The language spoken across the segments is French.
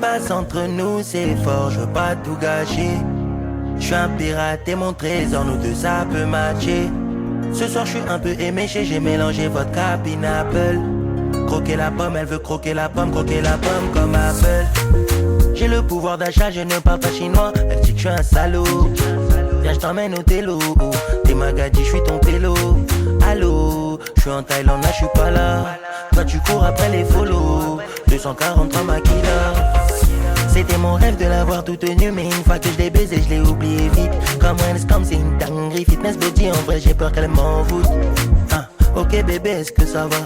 passe entre nous c'est fort, je veux pas tout gâcher. Je suis un pirate et mon trésor, nous deux ça peut matcher. Ce soir je suis un peu éméché, j'ai mélangé vodka pineapple. Croquer la pomme, elle veut croquer la pomme comme Apple. J'ai le pouvoir d'achat, je ne parle pas chinois. Elle dit que je suis un salaud. Viens je t'emmène au télo. T'es magadie, je suis ton télo. Allô, je suis en Thaïlande, là je suis pas là. Toi tu cours après les follow. 243 maquila. C'était mon rêve de l'avoir tout tenu, mais une fois que je l'ai baisé, je l'ai oublié vite. Comme Wenscom, c'est une dinguerie. Fitness body, en vrai, j'ai peur qu'elle m'en foute. Ah, ok bébé, est-ce que ça va?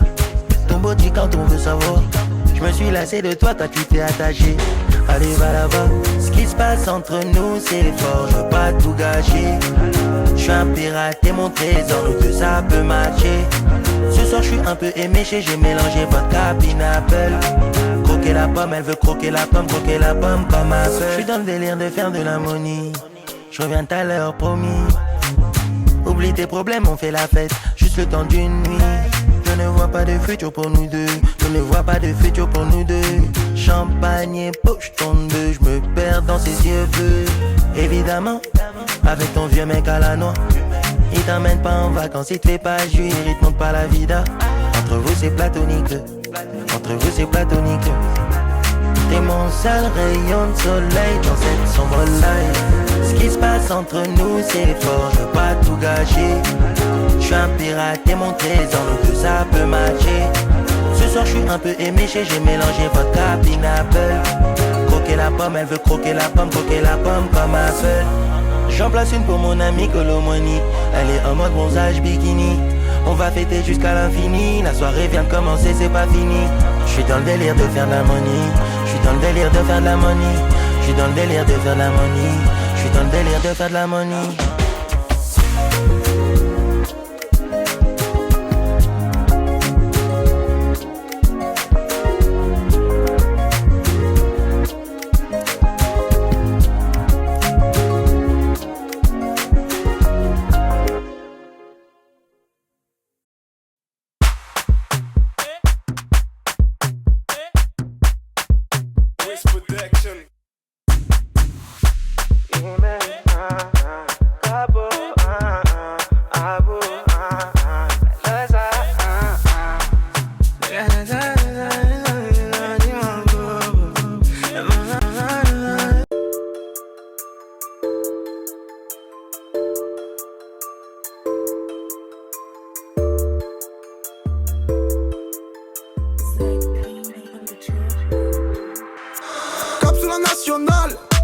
Ton body quand on veut savoir. Je me suis lassé de toi, tu t'es attaché. Allez, va là-bas. Ce qui se passe entre nous, c'est fort, je veux pas tout gâcher. Je suis un pirate et mon trésor, nous deux ça peut matcher. Ce soir, je suis un peu éméché, j'ai mélangé vodka pineapple. Croquer la pomme, elle veut croquer la pomme comme Apple. Je suis dans le délire de faire de la money. Je reviens tout à l'heure, promis. Oublie tes problèmes, on fait la fête, juste le temps d'une nuit. Je ne vois pas de futur pour nous deux. Je ne vois pas de futur pour nous deux. Champagne et poche tombe, je me perds dans ses yeux bleus. Évidemment, avec ton vieux mec à la noix. Il t'emmène pas en vacances, il te fait pas jouir, il te montre pas la vida. Entre vous c'est platonique, entre vous c'est platonique. T'es mon seul rayon de soleil dans cette sombre life. Ce qui se passe entre nous c'est fort, je veux pas tout gâcher. Je suis un pirate et mon trésor, nous deux ça peut matcher. Ce soir je suis un peu éméché, j'ai mélangé vodka pineapple. Croquer la pomme, elle veut croquer la pomme comme Apple. J'en place une pour mon ami Colomoni. Elle est en mode bronzage bikini. On va fêter jusqu'à l'infini. La soirée vient de commencer, c'est pas fini. Je suis dans le délire de faire de la money. Je suis dans le délire de faire de la money. Je suis dans le délire de faire de la money. Je suis dans le délire de faire de la money.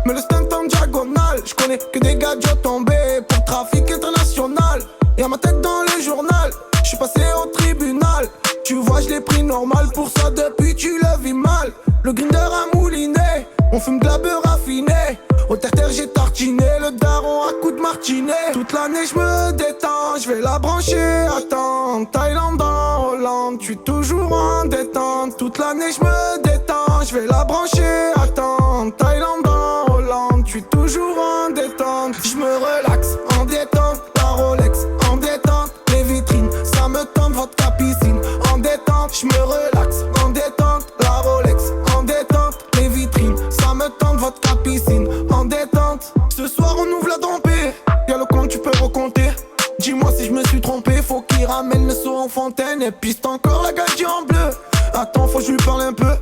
Mais le stunt en diagonale, je connais que des gadgets tombés pour le trafic international. Y'a ma tête dans le journal, je suis passé au tribunal. Tu vois, je l'ai pris normal, pour ça depuis tu le vis mal. Le grinder a mouliné, on fume de la beurre raffinée. Au terre-terre j'ai tartiné, le daron à coups de martinet. Toute l'année je me détends, je vais la brancher. Attends, Thaïlande en Hollande, je suis toujours en détente. Toute l'année je me détends, je vais la brancher. Attends, Thaïlande en Hollande, je suis toujours en détente. Je me relaxe en détente, la Rolex en détente. Les vitrines, ça me tente, votre piscine en détente. Je me relaxe en détente, la Rolex en détente. Les vitrines, ça me tente, votre piscine en détente. Ce soir on ouvre la dompée, y'a le compte tu peux recompter. Dis-moi si je me suis trompé, faut qu'il ramène le seau en fontaine. Et piste encore la gadget en bleu. Attends, faut que je lui parle un peu.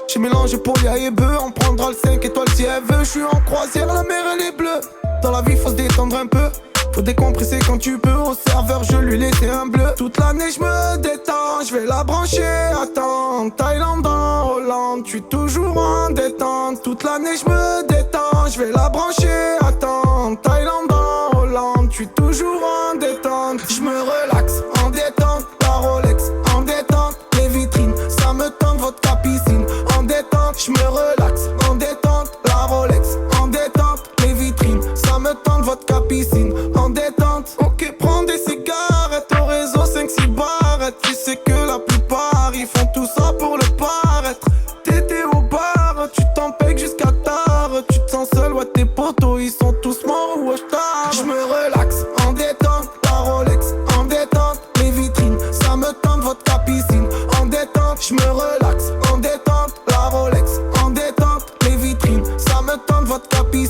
J'ai mélangé Polia et bœuf, on prendra le 5 étoiles si elle veut. Je suis en croisière, la mer elle est bleue. Dans la vie faut se détendre un peu, faut décompresser quand tu peux. Au serveur je lui laissais un bleu. Toute l'année je me détends, je vais la brancher. Attends, Thaïlande en Hollande, je suis toujours en détente. Toute l'année je me détends, je vais la brancher. Attends, Thaïlande en Hollande, je suis toujours en détente. Je me relaxe en détente, la Rolex en détente. Les vitrines, ça me tente, votre piscine en détente. Je me relaxe en détente, la Rolex en détente. Les vitrines, ça me tente, votre piscine en détente. Ok, prends des cigarettes au réseau, 5-6 barrettes. Tu sais que la plupart, ils font tout ça pour le paraître. T'étais au bar, tu t'en payes jusqu'à tard. Tu te sens seul, ouais tes potos, ils sont tous morts ou tard. Je me relaxe en détente, la Rolex en détente. Les vitrines, ça me tente, votre piscine en détente. Je me relaxe en détente, la Rolex en détente. Les vitrines,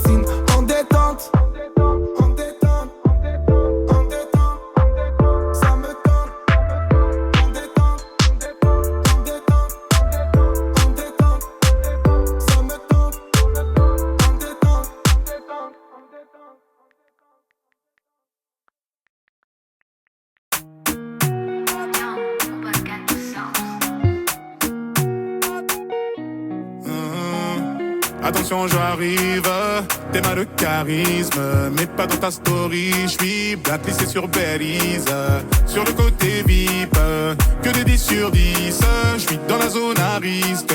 platine. En détente, en détente, en détente, ça me tente. En détente, en détente, en détente, ça me tente. En détente, en détente. Attention, j'arrive, t'es mal de charisme, mais pas dans ta story. J'suis blacklisté sur Belize, sur le côté VIP, que des 10 sur 10. J'suis dans la zone à risque.